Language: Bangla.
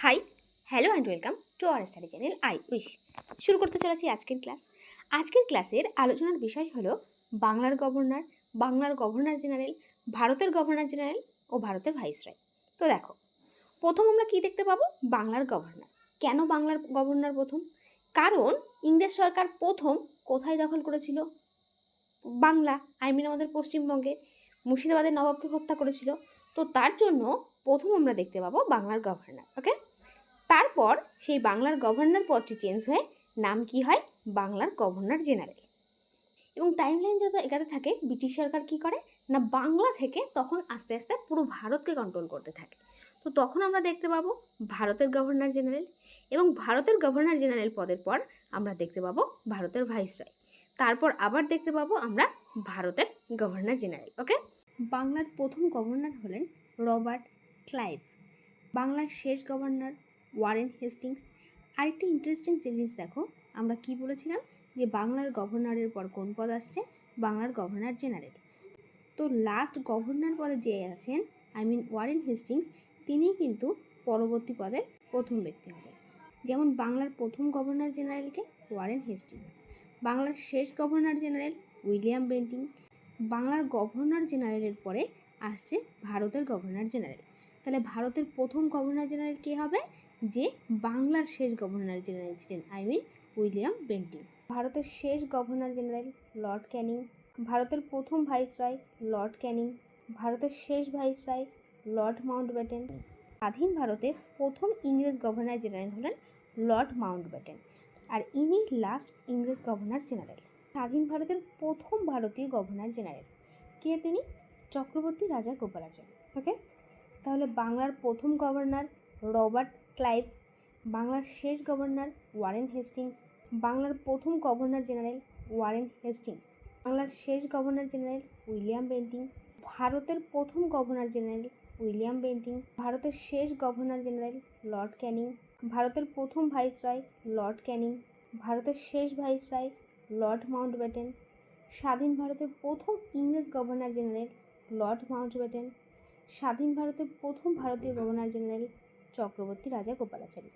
High, hello and welcome to our study channel I wish. শুরু করতে চলেছি আজকের ক্লাস। আজকের ক্লাসের আলোচনার বিষয় হলো বাংলার গভর্নর জেনারেল, ভারতের গভর্নর জেনারেল ও ভারতের ভাইসরয়। তো দেখো, প্রথম আমরা কি দেখতে পাবো? বাংলার গভর্নর। কেন বাংলার গভর্নর প্রথম? কারণ ইংরেজ সরকার প্রথম কোথায় দখল করেছিল? বাংলা, আমাদের পশ্চিমবঙ্গে মুর্শিদাবাদের নবাবকে হত্যা করেছিল। তো তার জন্য প্রথম আমরা দেখতে পাবো বাংলার গভর্নর। ওকে, তারপর সেই বাংলার গভর্নর পদটি চেঞ্জ হয়ে নাম কি হয়? বাংলার গভর্নর জেনারেল। এবং টাইমলাইন যত এগাতে থাকে, ব্রিটিশ সরকার কি করে না, বাংলা থেকে তখন আস্তে আস্তে পুরো ভারতকে কন্ট্রোল করতে থাকে। তো তখন আমরা দেখতে পাবো ভারতের গভর্নর জেনারেল, এবং ভারতের গভর্নর জেনারেল পদের পর আমরা দেখতে পাবো ভারতের ভাইসরয়। তারপর আবার দেখতে পাবো আমরা ভারতের গভর্নর জেনারেল। ওকে, বাংলার প্রথম গভর্নর হলেন রবার্ট ক্লাইভ। বাংলার শেষ গভর্নর ওয়ারেন হেস্টিংস। আরেকটি ইন্টারেস্টিং জিনিস দেখো, আমরা কি বলেছিলাম যে বাংলার গভর্নরের পর কোন পদ আসছে? বাংলার গভর্নর জেনারেল। তো লাস্ট গভর্নর পদে যে আছেন ওয়ারেন হেস্টিংস, তিনি কিন্তু পরবর্তী পদে প্রথম ব্যক্তি হবে। যেমন বাংলার প্রথম গভর্নর জেনারেলকে ওয়ারেন হেস্টিংস, বাংলার শেষ গভর্নর জেনারেল উইলিয়াম বেন্টিং। বাংলার গভর্নর জেনারেলের পরে আসছে ভারতের গভর্নর জেনারেল। তাহলে ভারতের প্রথম গভর্নর জেনারেল কে হবে? যে বাংলার শেষ গভর্নর জেনারেল ছিলেন উইলিয়াম বেন্টিং। ভারতের শেষ গভর্নর জেনারেল লর্ড ক্যানিং। ভারতের প্রথম ভাইসরয় লর্ড ক্যানিং। ভারতের শেষ ভাইসরয় লর্ড মাউন্টব্যাটেন। স্বাধীন ভারতের প্রথম ইংরেজ গভর্নর জেনারেল হলেন লর্ড মাউন্টব্যাটেন, আর ইনি লাস্ট ইংরেজ গভর্নর জেনারেল। স্বাধীন ভারতের প্রথম ভারতীয় গভর্নর জেনারেল কে? তিনি চক্রবর্তী রাজা গোপালাচারী। ওকে, তাহলে বাংলার প্রথম গভর্নর রবার্ট ক্লাইভ, বাংলার শেষ গভর্নর ওয়ারেন হেস্টিংস, বাংলার প্রথম গভর্নর জেনারেল ওয়ারেন হেস্টিংস, বাংলার শেষ গভর্নর জেনারেল উইলিয়াম বেন্টিং, ভারতের প্রথম গভর্নর জেনারেল উইলিয়াম বেন্টিং, ভারতের শেষ গভর্নর জেনারেল লর্ড ক্যানিং, ভারতের প্রথম ভাইসরয় লর্ড ক্যানিং, ভারতের শেষ ভাইসরয় লর্ড মাউন্টব্যাটেন, স্বাধীন ভারতের প্রথম ইংরেজ গভর্নর জেনারেল লর্ড মাউন্টব্যাটেন, স্বাধীন ভারতের প্রথম ভারতীয় গভর্নর জেনারেল চক্রবর্তী রাজা গোপালাচারী।